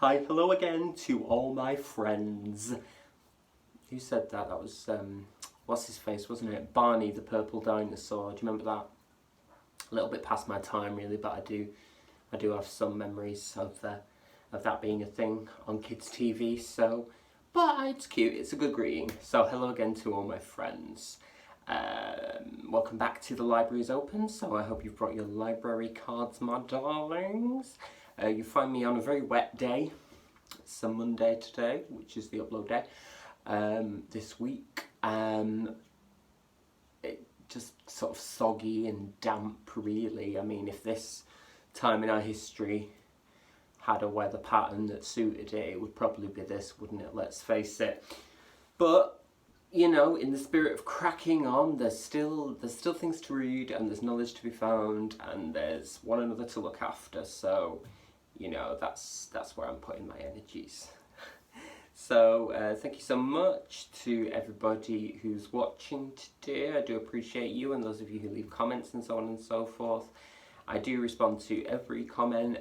Hi, hello again to all my friends. Who said that? That was, what's his face, wasn't it? Barney the Purple Dinosaur. Do you remember that? A little bit past my time really, but I do have some memories of that being a thing on kids' TV, so, but it's cute, it's a good greeting. So hello again to all my friends. Welcome back to The Library is Open, so I hope you've brought your library cards, my darlings. You find me on a very wet day. It's a Monday today, which is the upload day, this week. It just sort of soggy and damp really. I mean, if this time in our history had a weather pattern that suited it, it would probably be this, wouldn't it? Let's face it. But you know, in the spirit of cracking on, there's still things to read, and there's knowledge to be found, and there's one another to look after. So, you know, that's where I'm putting my energies. So thank you so much to everybody who's watching today. I do appreciate you, and those of you who leave comments and so on and so forth. I do respond to every comment.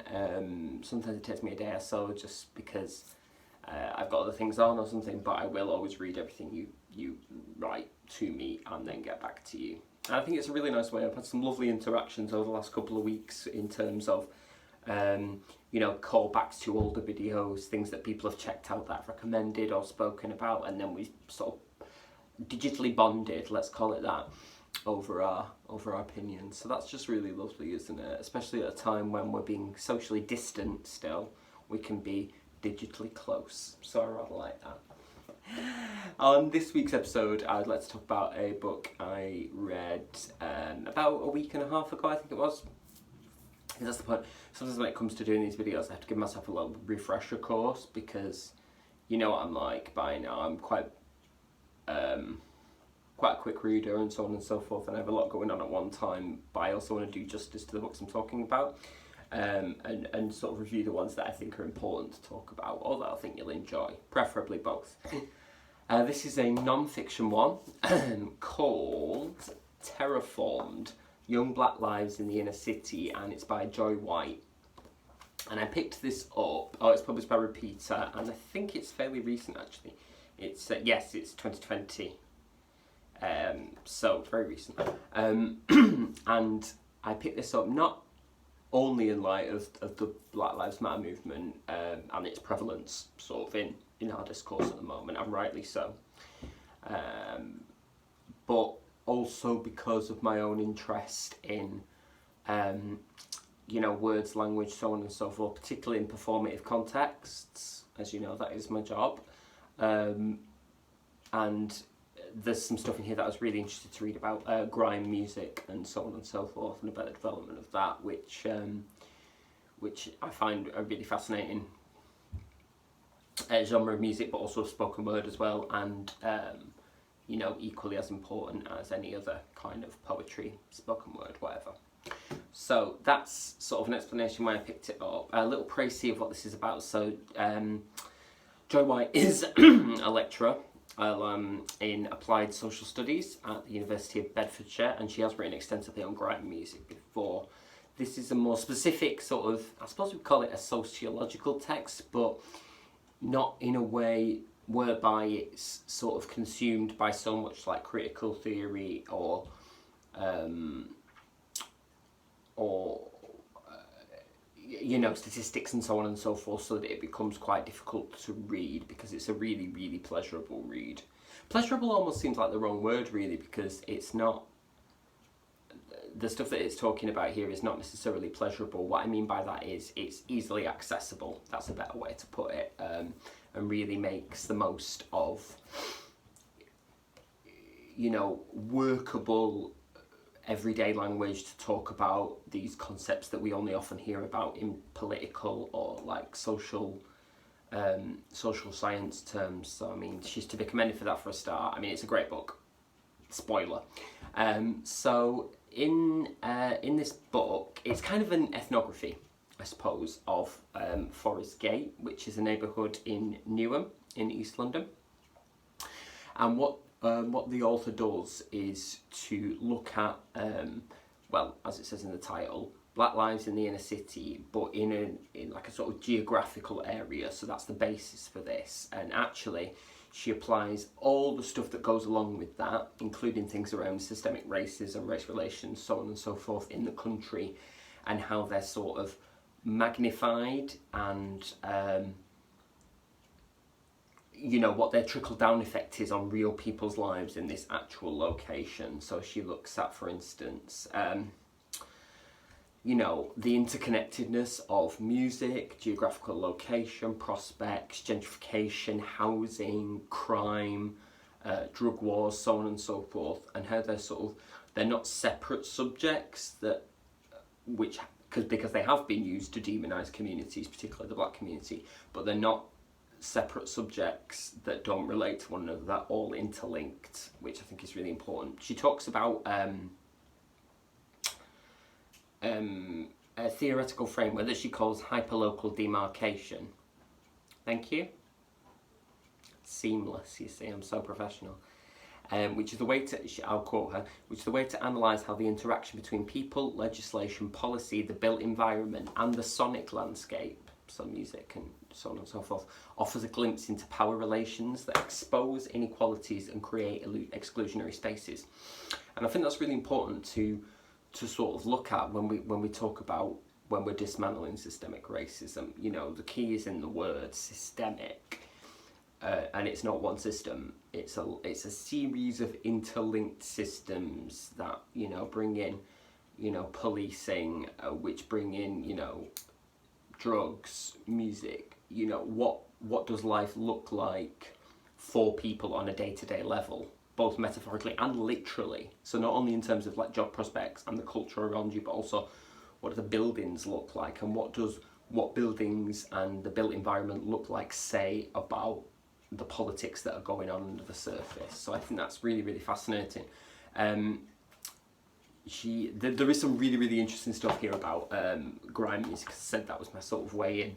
Sometimes it takes me a day or so just because I've got other things on or something, but I will always read everything you write to me and then get back to you. And I think it's a really nice way. I've had some lovely interactions over the last couple of weeks in terms of you know, callbacks to older videos, things that people have checked out that I've recommended or spoken about, and then we sort of digitally bonded, let's call it that, over our opinions. So that's just really lovely, isn't it? Especially at a time when we're being socially distant still, we can be digitally close. So I rather like that. On this week's episode, I'd like to talk about a book I read about a week and a half ago, I think it was. And that's the point. Sometimes when it comes to doing these videos, I have to give myself a little refresher course, because you know what I'm like by now. I'm quite a quick reader and so on and so forth, and I have a lot going on at one time, but I also want to do justice to the books I'm talking about, and sort of review the ones that I think are important to talk about, or that I think you'll enjoy, preferably both. This is a non-fiction one called Terraformed, Young Black Lives in the Inner City, and it's by Joy White. And I picked this up, it's published by Repeater, and I think it's fairly recent actually. It's, yes, it's 2020, so very recent. And I picked this up not only in light of the Black Lives Matter movement and its prevalence sort of in our discourse at the moment, and rightly so, but also because of my own interest in you know, words, language, so on and so forth, particularly in performative contexts. As you know, that is my job, and there's some stuff in here that I was really interested to read about, grime music and so on and so forth, and about the development of that, which I find a really fascinating genre of music, but also spoken word as well, and you know, equally as important as any other kind of poetry, spoken word, whatever. So that's sort of an explanation why I picked it up. A little précis of what this is about. So Joy White is a lecturer in applied social studies at the University of Bedfordshire, and she has written extensively on grime music before. This is a more specific sort of, I suppose we'd call it a sociological text, but not in a way whereby it's sort of consumed by so much like critical theory or you know, statistics and so on and so forth, so that it becomes quite difficult to read, because it's a really, really pleasurable read. Pleasurable almost seems like the wrong word really, because it's not, the stuff that it's talking about here is not necessarily pleasurable. What I mean by that is it's easily accessible, that's a better way to put it, and really makes the most of, you know, workable everyday language to talk about these concepts that we only often hear about in political or like social science terms. So I mean, she's to be commended for that for a start. I mean, it's a great book. Spoiler. So in this book, it's kind of an ethnography, I suppose, of Forest Gate, which is a neighbourhood in Newham in East London. And what the author does is to look at, well, as it says in the title, black lives in the inner city, but in like a sort of geographical area. So that's the basis for this. And actually, she applies all the stuff that goes along with that, including things around systemic racism, race relations, so on and so forth in the country, and how they're sort of magnified and you know, what their trickle-down effect is on real people's lives in this actual location. So she looks at, for instance, you know, the interconnectedness of music, geographical location, prospects, gentrification, housing, crime, drug wars, so on and so forth, and how they're not separate subjects because they have been used to demonise communities, particularly the black community, but they're not separate subjects that don't relate to one another. They're all interlinked, which I think is really important. She talks about a theoretical framework that she calls hyperlocal demarcation. Thank you. Seamless, you see, I'm so professional. Which is the way to, I'll quote her, which is the way to analyse how the interaction between people, legislation, policy, the built environment and the sonic landscape, so music and so on and so forth, offers a glimpse into power relations that expose inequalities and create exclusionary spaces. And I think that's really important to sort of look at when we talk about when we're dismantling systemic racism. You know, the key is in the word systemic, and it's not one system. It's a series of interlinked systems that, you know, bring in, you know, policing, which bring in, you know, drugs, music. You know, what does life look like for people on a day-to-day level, both metaphorically and literally. So not only in terms of like job prospects and the culture around you, but also what do the buildings look like, and what buildings and the built environment look like say about the politics that are going on under the surface. So I think that's really, really fascinating. There is some really, really interesting stuff here about grime music. As I said, that was my sort of way in.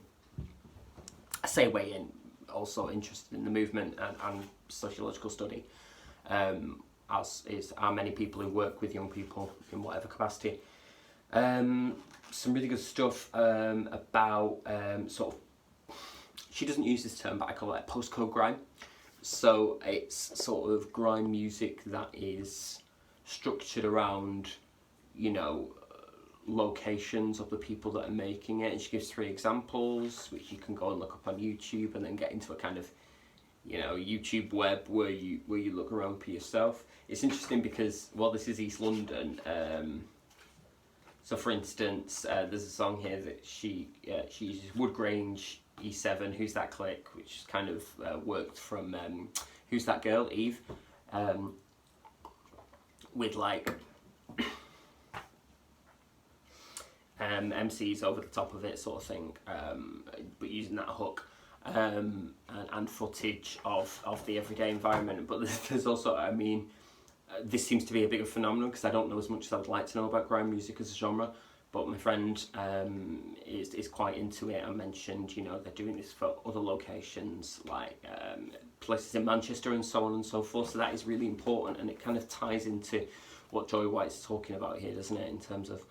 I say way in, also interested in the movement and sociological study, as are many people who work with young people in whatever capacity. Some really good stuff about sort of, she doesn't use this term, but I call it postcode grime. So it's sort of grime music that is structured around, you know, locations of the people that are making it, and she gives 3 examples which you can go and look up on YouTube and then get into a kind of, you know, YouTube web where you look around for yourself. It's interesting because, well, this is East London, so for instance, there's a song here that she uses Wood Grange, E7, Who's That Click, which kind of worked from Who's That Girl, Eve, with like MCs over the top of it, sort of thing, but using that hook and footage of the everyday environment. But there's also, I mean, this seems to be a bigger phenomenon because I don't know as much as I would like to know about grime music as a genre, but my friend is quite into it and mentioned, you know, they're doing this for other locations like places in Manchester and so on and so forth. So that is really important, and it kind of ties into what Joy White's talking about here, doesn't it, in terms of,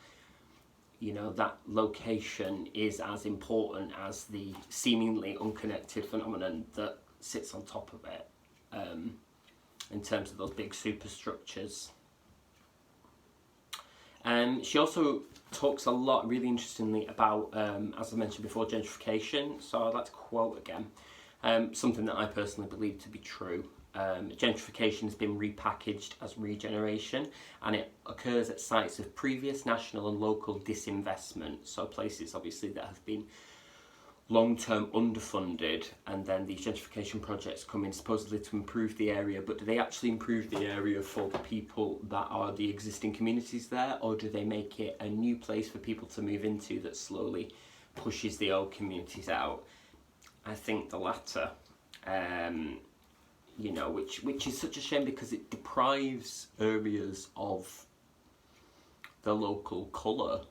you know, that location is as important as the seemingly unconnected phenomenon that sits on top of it, in terms of those big superstructures. She also talks a lot, really interestingly, about, as I mentioned before, gentrification. So I'd like to quote again, something that I personally believe to be true. Gentrification has been repackaged as regeneration, and it occurs at sites of previous national and local disinvestment. So places, obviously, that have been long-term underfunded, and then these gentrification projects come in supposedly to improve the area, but do they actually improve the area for the people that are the existing communities there, or do they make it a new place for people to move into that slowly pushes the old communities out? I think the latter, you know, which is such a shame because it deprives areas of the local colour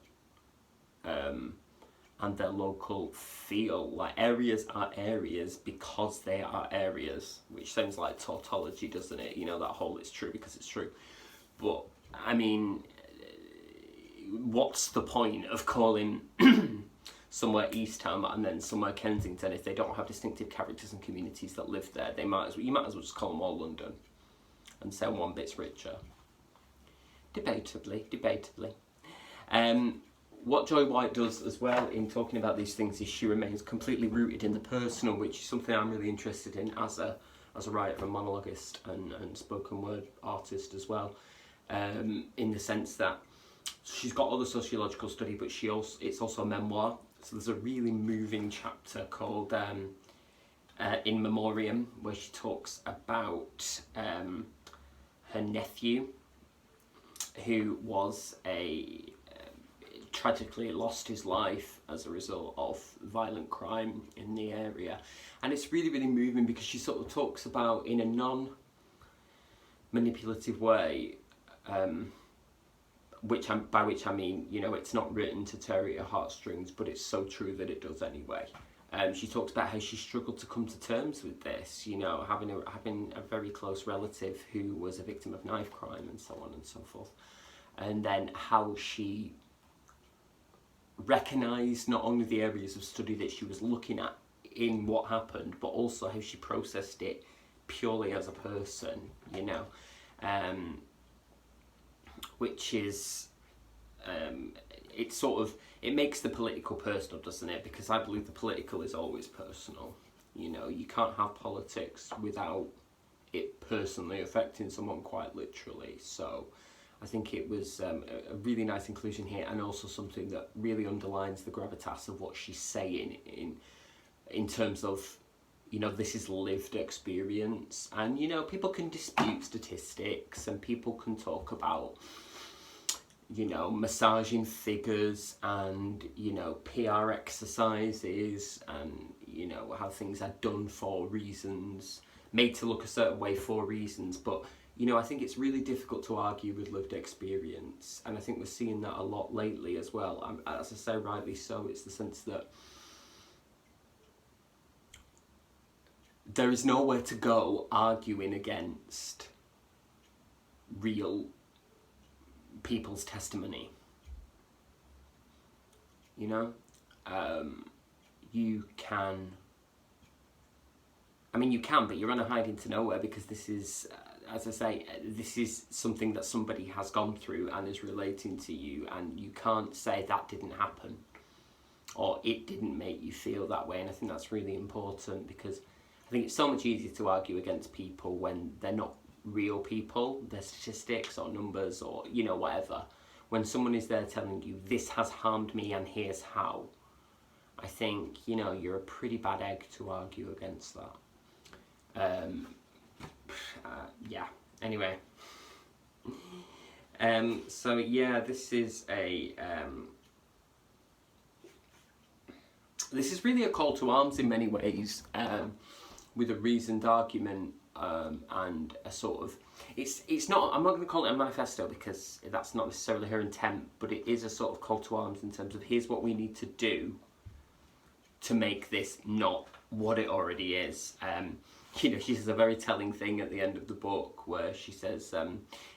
and their local feel. Like, areas are areas because they are areas, which sounds like tautology, doesn't it? You know, that whole "it's true because it's true." But I mean, what's the point of calling somewhere East Ham and then somewhere Kensington if they don't have distinctive characters and communities that live there? You might as well just call them all London and say one bit's richer. Debatably. What Joy White does as well in talking about these things is she remains completely rooted in the personal, which is something I'm really interested in as a writer and monologuist and spoken word artist as well, in the sense that she's got all the sociological study, but it's also a memoir. So there's a really moving chapter called In Memoriam, where she talks about her nephew, who was tragically lost his life as a result of violent crime in the area. And it's really, really moving because she sort of talks about, in a non-manipulative way, by which I mean, you know, it's not written to tear at your heartstrings, but it's so true that it does anyway. She talks about how she struggled to come to terms with this, you know, having a very close relative who was a victim of knife crime and so on and so forth. And then how she recognised not only the areas of study that she was looking at in what happened, but also how she processed it purely as a person, you know, which is, it makes the political personal, doesn't it? Because I believe the political is always personal. You know, you can't have politics without it personally affecting someone quite literally. So I think it was a really nice inclusion here, and also something that really underlines the gravitas of what she's saying in terms of, you know, this is lived experience. And, you know, people can dispute statistics and people can talk about, you know, massaging figures and, you know, PR exercises and, you know, how things are done for reasons, made to look a certain way for reasons. But, you know, I think it's really difficult to argue with lived experience. And I think we're seeing that a lot lately as well. As I say, rightly so, it's the sense that there is nowhere to go arguing against real people's testimony. You know, you can, but you're on a hiding to nowhere, because this is, as I say, this is something that somebody has gone through and is relating to you, and you can't say that didn't happen or it didn't make you feel that way. And I think that's really important, because I think it's so much easier to argue against people when they're not real people, they're statistics or numbers or, you know, whatever. When someone is there telling you, this has harmed me and here's how, I think, you know, you're a pretty bad egg to argue against that. Yeah, anyway. So yeah, this is really a call to arms in many ways, with a reasoned argument, and a sort of, it's not, I'm not going to call it a manifesto because that's not necessarily her intent, but it is a sort of call to arms in terms of, here's what we need to do to make this not what it already is. You know, she says a very telling thing at the end of the book where she says,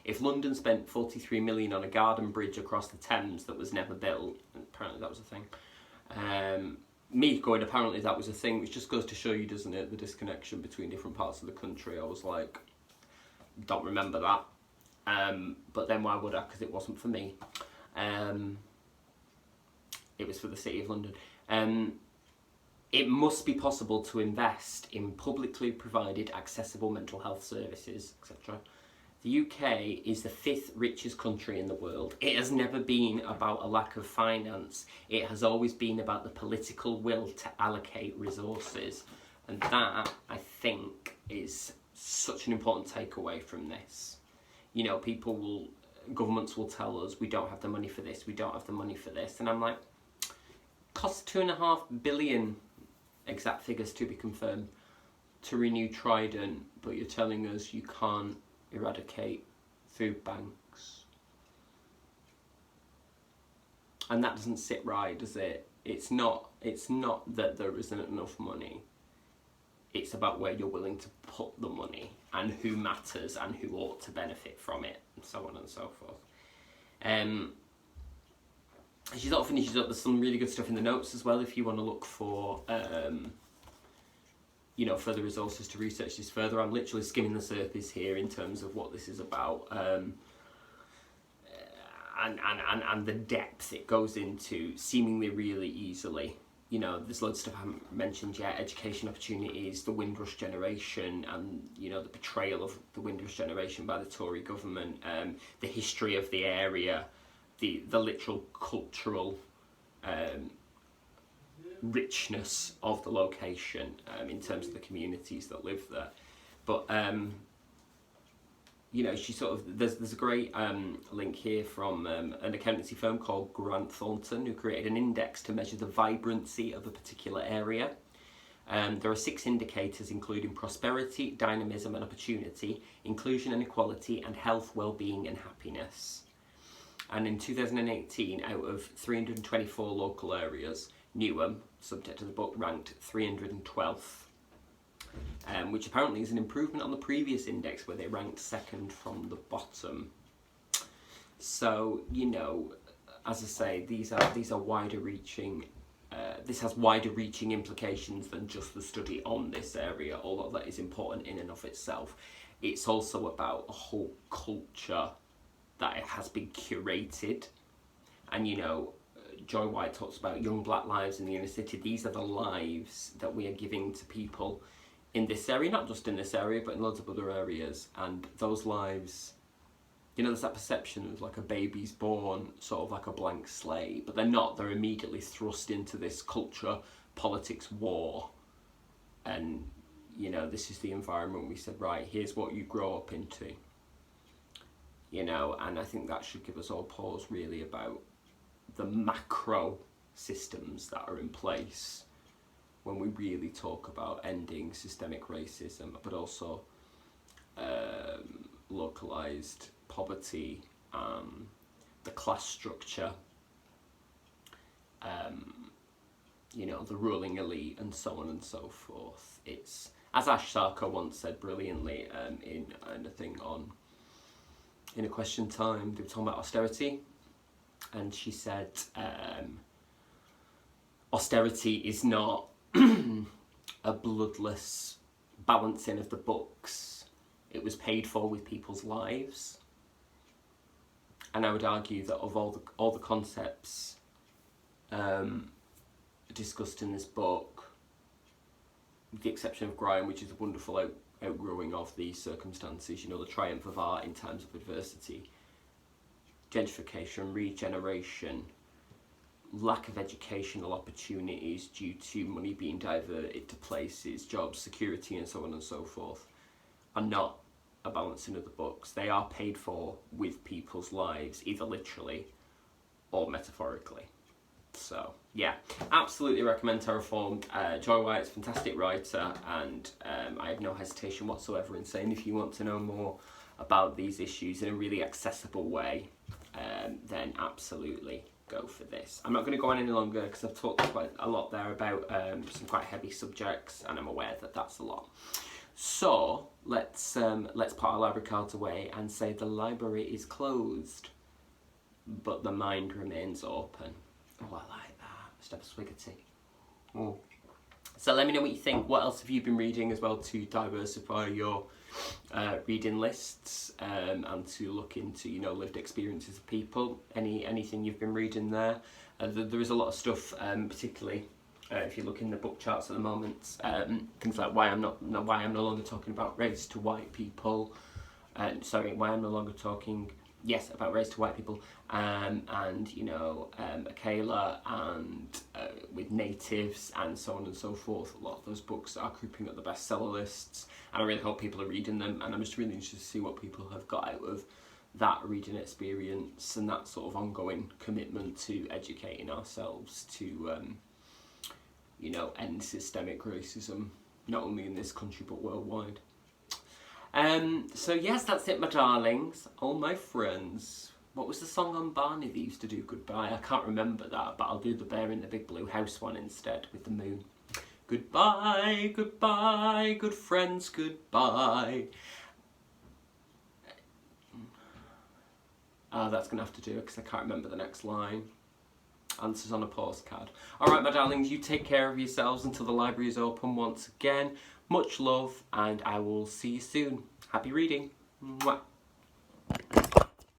if London spent 43 million on a garden bridge across the Thames that was never built, and apparently that was a thing, me going, apparently that was a thing, which just goes to show you, doesn't it, the disconnection between different parts of the country. I was like, don't remember that, but then why would I, because it wasn't for me. It was for the City of London. It must be possible to invest in publicly provided accessible mental health services, etc. The UK is the 5th richest country in the world. It has never been about a lack of finance. It has always been about the political will to allocate resources. And that, I think, is such an important takeaway from this. You know, governments will tell us, we don't have the money for this, we don't have the money for this. And I'm like, costs £2.5 billion, exact figures to be confirmed, to renew Trident, but you're telling us you can't eradicate food banks. And that doesn't sit right, does it? It's not that there isn't enough money. It's about where you're willing to put the money and who matters and who ought to benefit from it, and so on and so forth. she sort of finishes up. There's some really good stuff in the notes as well if you want to look for you know, further resources to research this further. I'm literally skimming the surface here in terms of what this is about, and the depth it goes into seemingly really easily. You know, there's loads of stuff I haven't mentioned yet: education opportunities, the Windrush generation, and you know, the betrayal of the Windrush generation by the Tory government, the history of the area, the literal cultural richness of the location in terms of the communities that live there. But you know, she sort of, there's a great link here from an accountancy firm called Grant Thornton, who created an index to measure the vibrancy of a particular area. There are 6 indicators, including prosperity, dynamism and opportunity, inclusion and equality, and health, well-being and happiness. And in 2018, out of 324 local areas, Newham, subject to the book, ranked 312th, which apparently is an improvement on the previous index where they ranked 2nd from the bottom. So, you know, as I say, these are wider reaching. This has wider reaching implications than just the study on this area, although that is important in and of itself. It's also about a whole culture that it has been curated, and you know, Joy White talks about young black lives in the inner city. These are the lives that we are giving to people in this area, not just in this area, but in loads of other areas. And those lives, you know, there's that perception of like a baby's born sort of like a blank slate, but they're not. They're immediately thrust into this culture, politics, war. And, you know, this is the environment we said, right, here's what you grow up into. You know, and I think that should give us all pause really about the macro systems that are in place when we really talk about ending systemic racism, but also localised poverty, the class structure, you know, the ruling elite, and so on and so forth. It's, as Ash Sarkar once said brilliantly in a thing on In a Question Time, they were talking about austerity, and she said austerity is not a bloodless balancing of the books. It was paid for with people's lives. And I would argue that of all the concepts discussed in this book, with the exception of Grime, which is a wonderful outgrowing of these circumstances, you know, the triumph of art in times of adversity, gentrification, regeneration, lack of educational opportunities due to money being diverted to places, jobs, security, and so on and so forth, are not a balancing of the books. They are paid for with people's lives, either literally or metaphorically. So, yeah, absolutely recommend Terraformed. Joy White's a fantastic writer, and I have no hesitation whatsoever in saying if you want to know more about these issues in a really accessible way, then absolutely go for this. I'm not going to go on any longer because I've talked quite a lot there about some quite heavy subjects, and I'm aware that that's a lot. So let's put our library cards away and say the library is closed, but the mind remains open. Oh, I like that. Just have a swig of tea. Oh. So let me know what you think. What else have you been reading as well to diversify your reading lists and to look into, you know, lived experiences of people? Anything you've been reading there? There is a lot of stuff, particularly if you look in the book charts at the moment. Things like why I'm no longer talking about race to white people. Why I'm no longer talking. Yes, about race to white people, and you know, Akela, and with natives, and so on and so forth. A lot of those books are creeping up the bestseller lists, and I really hope people are reading them. And I'm just really interested to see what people have got out of that reading experience and that sort of ongoing commitment to educating ourselves to, you know, end systemic racism, not only in this country but worldwide. So yes, that's it, my darlings, all my friends. What was the song on Barney that used to do goodbye? I can't remember that, but I'll do the Bear in the Big Blue House one instead, with the moon. Goodbye, goodbye, good friends, goodbye. That's going to have to do it because I can't remember the next line. answers on a postcard. Alright my darlings, you take care of yourselves until the library is open once again. Much love, and I will see you soon. Happy reading. Mwah.